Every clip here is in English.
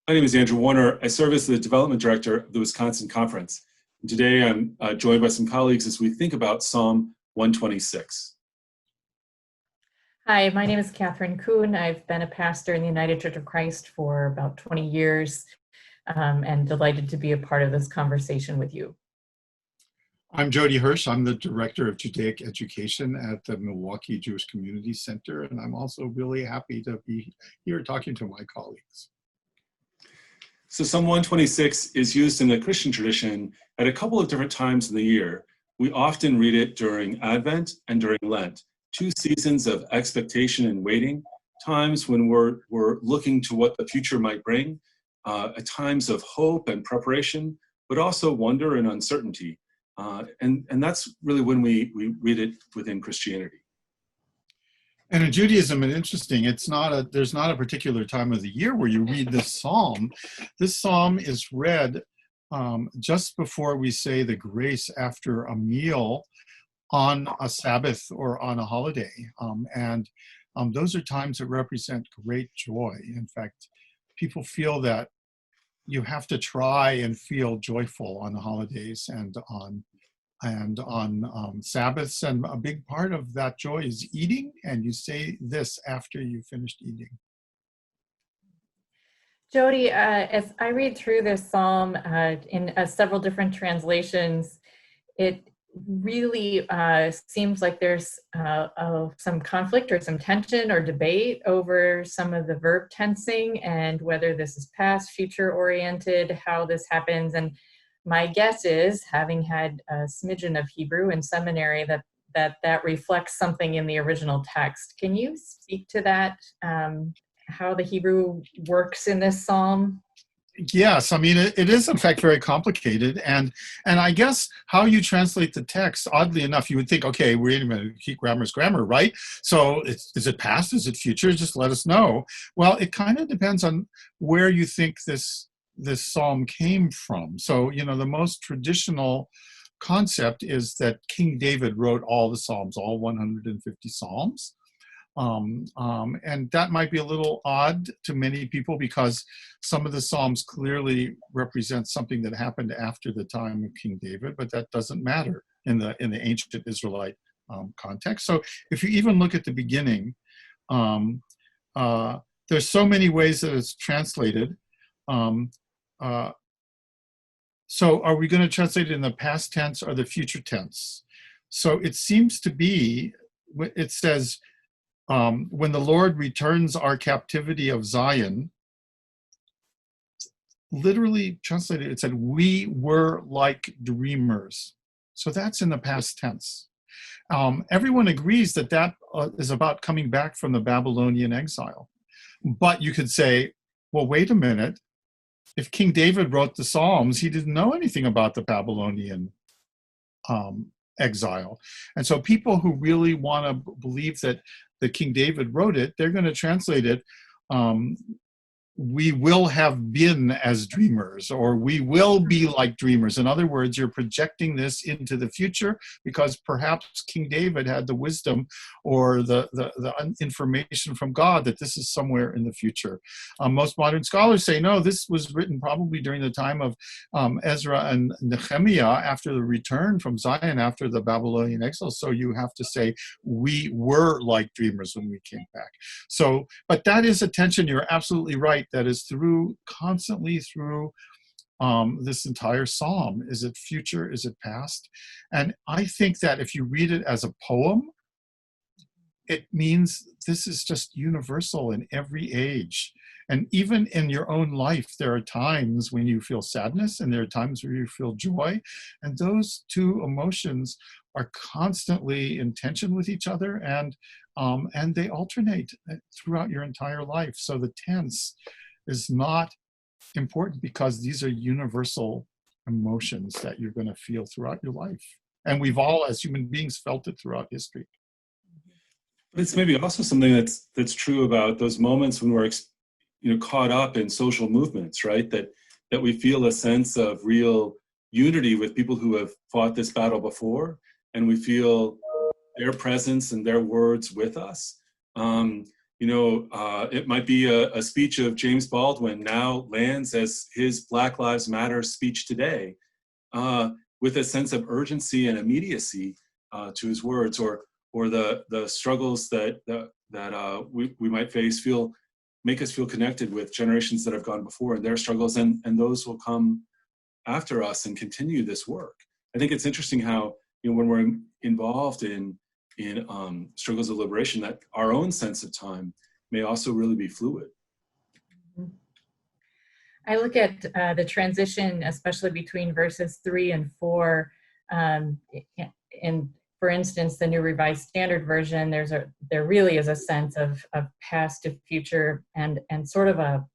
My name is Andrew Warner. I serve as the Development Director of the Wisconsin Conference. And today I'm joined by some colleagues as we think about Psalm 126. Hi, my name is Kathryn Kuhn. I've been a pastor in the United Church of Christ for about 20 years and delighted to be a part of this conversation with you. I'm Jody Hirsh. I'm the Director of Judaic Education at the Milwaukee Jewish Community Center, and I'm also really happy to be here talking to my colleagues. So Psalm 126 is used in the Christian tradition at a couple of different times in the year. We often read it during Advent and during Lent, two seasons of expectation and waiting, times when we're looking to what the future might bring, at times of hope and preparation, but also wonder and uncertainty. And that's really when we read it within Christianity. And in Judaism, it's interesting. There's not a particular time of the year where you read this psalm. This psalm is read just before we say the grace after a meal on a Sabbath or on a holiday. And those are times that represent great joy. In fact, people feel that you have to try and feel joyful on the holidays and on Sabbaths, and a big part of that joy is eating, and you say this after you've finished eating. Jody, as I read through this psalm in several different translations, it really seems like there's some conflict or some tension or debate over some of the verb tensing and whether this is past, future oriented, how this happens. And my guess is, having had a smidgen of Hebrew in seminary, that reflects something in the original text. Can you speak to that, how the Hebrew works in this psalm? Yes, I mean, it is in fact very complicated, and I guess how you translate the text, oddly enough, you would think, okay, wait a minute, grammar is grammar, right? So is it past, is it future? Just let us know. Well, it kind of depends on where you think this psalm came from. So, the most traditional concept is that King David wrote all the psalms, all 150 psalms. And that might be a little odd to many people because some of the psalms clearly represent something that happened after the time of King David, but that doesn't matter in the ancient Israelite context. So if you even look at the beginning, there's so many ways that it's translated. So are we going to translate it in the past tense or the future tense? So it seems to be, it says, when the Lord returns our captivity of Zion, literally translated, it said, we were like dreamers. So that's in the past tense. Everyone agrees that is about coming back from the Babylonian exile. But you could say, well, wait a minute. If King David wrote the Psalms, he didn't know anything about the Babylonian exile. And so people who really want to believe that King David wrote it, they're going to translate it, we will have been as dreamers, or we will be like dreamers. In other words, you're projecting this into the future because perhaps King David had the wisdom or the information from God that this is somewhere in the future. Most modern scholars say, no, this was written probably during the time of Ezra and Nehemiah after the return from Zion after the Babylonian exile. So you have to say, we were like dreamers when we came back. So, but that is a tension. You're absolutely right. That is constantly through this entire psalm. Is it future? Is it past? And I think that if you read it as a poem, it means this is just universal in every age. And even in your own life, there are times when you feel sadness and there are times where you feel joy. And those two emotions are constantly in tension with each other, and they alternate throughout your entire life. So the tense is not important because these are universal emotions that you're going to feel throughout your life. And we've all, as human beings, felt it throughout history. But it's maybe also something that's true about those moments when we're caught up in social movements, right? That we feel a sense of real unity with people who have fought this battle before, and we feel their presence and their words with us. It might be a speech of James Baldwin now lands as his Black Lives Matter speech today, with a sense of urgency and immediacy to his words, or the struggles that we might face make us feel connected with generations that have gone before and their struggles, and those will come after us and continue this work. I think it's interesting how when we're involved in struggles of liberation, that our own sense of time may also really be fluid. I look at the transition, especially between verses 3 and 4. In, for instance, the New Revised Standard Version, there really is a sense of past to future, and sort of a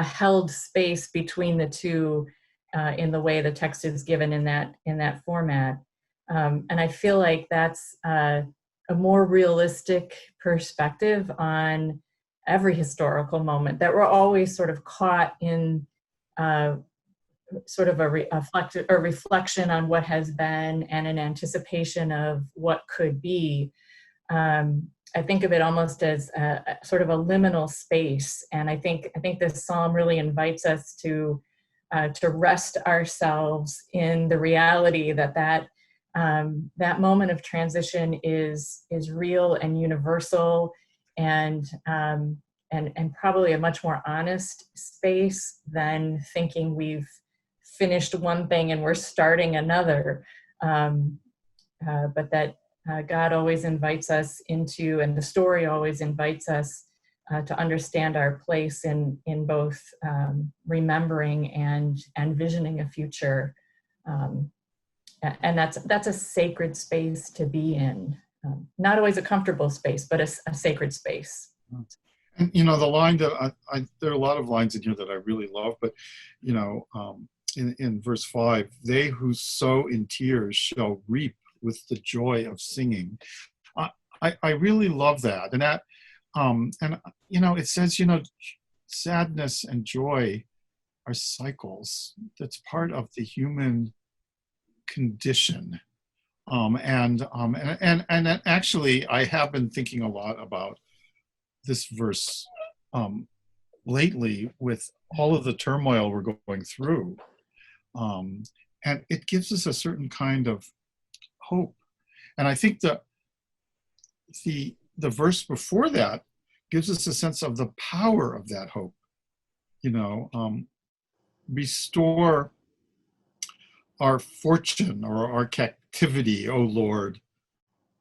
held space between the two in the way the text is given in that format. And I feel like that's a more realistic perspective on every historical moment, that we're always sort of caught in sort of a reflection on what has been and an anticipation of what could be. I think of it almost as a sort of a liminal space, and I think this psalm really invites us to rest ourselves in the reality that moment of transition is real and universal, and probably a much more honest space than thinking we've finished one thing and we're starting another. But that God always invites us into, and the story always invites us to understand our place in both remembering and visioning a future. And that's a sacred space to be in. Not always a comfortable space, but a sacred space. And the line that there are a lot of lines in here that I really love, but in verse 5, they who sow in tears shall reap with the joy of singing. I really love that, and that it says sadness and joy are cycles. That's part of the human condition. And actually, I have been thinking a lot about this verse lately with all of the turmoil we're going through. And it gives us a certain kind of hope. And I think that the verse before that gives us a sense of the power of that hope. Restore our fortune or our captivity, O Lord,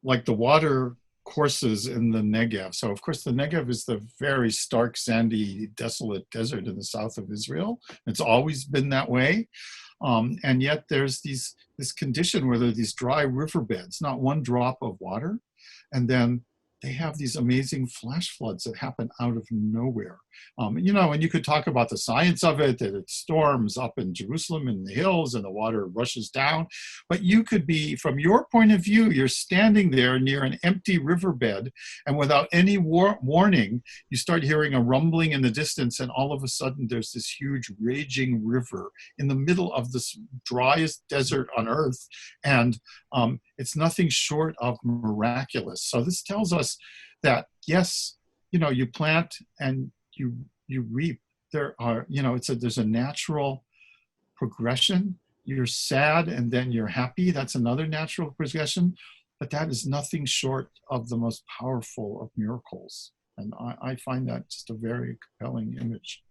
like the water courses in the Negev. So, of course, the Negev is the very stark, sandy, desolate desert in the south of Israel. It's always been that way. And yet there's this condition where there are these dry riverbeds, not one drop of water. And then they have these amazing flash floods that happen out of nowhere. And you could talk about the science of it, that it storms up in Jerusalem in the hills and the water rushes down. But you could be, from your point of view, you're standing there near an empty riverbed, and without any warning, you start hearing a rumbling in the distance, and all of a sudden there's this huge raging river in the middle of this driest desert on earth. And it's nothing short of miraculous. So this tells us that, yes, you plant and you reap. There are, there's a natural progression. You're sad and then you're happy. That's another natural progression, but that is nothing short of the most powerful of miracles. And I find that just a very compelling image.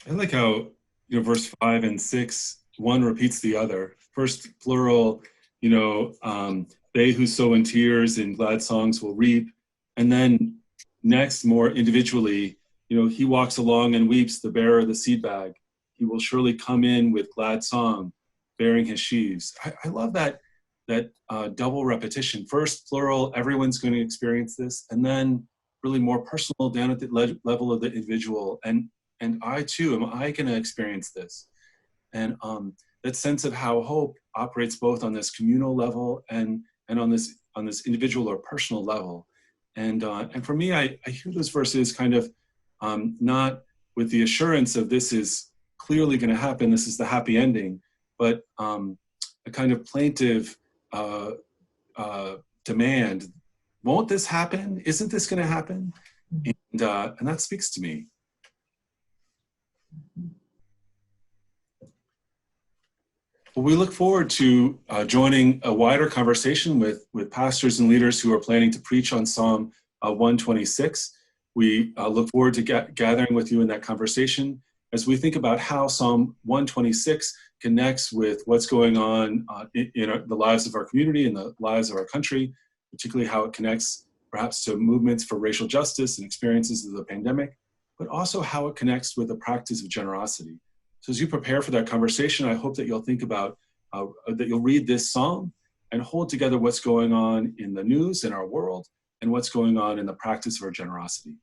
I like how, verse 5 and 6, one repeats the other. First plural, they who sow in tears in glad songs will reap. And then next, more individually, he walks along and weeps, the bearer of the seed bag. He will surely come in with glad song, bearing his sheaves. I love that double repetition. First plural, everyone's going to experience this. And then really more personal, down at the level of the individual. And I too, am I going to experience this? And that sense of how hope operates both on this communal level and on this individual or personal level. And for me, I hear those verses kind of not with the assurance of this is clearly going to happen, this is the happy ending, but a kind of plaintive demand won't this happen? Isn't this going to happen? And that speaks to me. Well, we look forward to joining a wider conversation with pastors and leaders who are planning to preach on Psalm 126. We look forward to gathering with you in that conversation as we think about how Psalm 126 connects with what's going on in the lives of our community and the lives of our country, particularly how it connects perhaps to movements for racial justice and experiences of the pandemic, but also how it connects with the practice of generosity. So as you prepare for that conversation, I hope that you'll think about, that you'll read this psalm and hold together what's going on in the news in our world and what's going on in the practice of our generosity.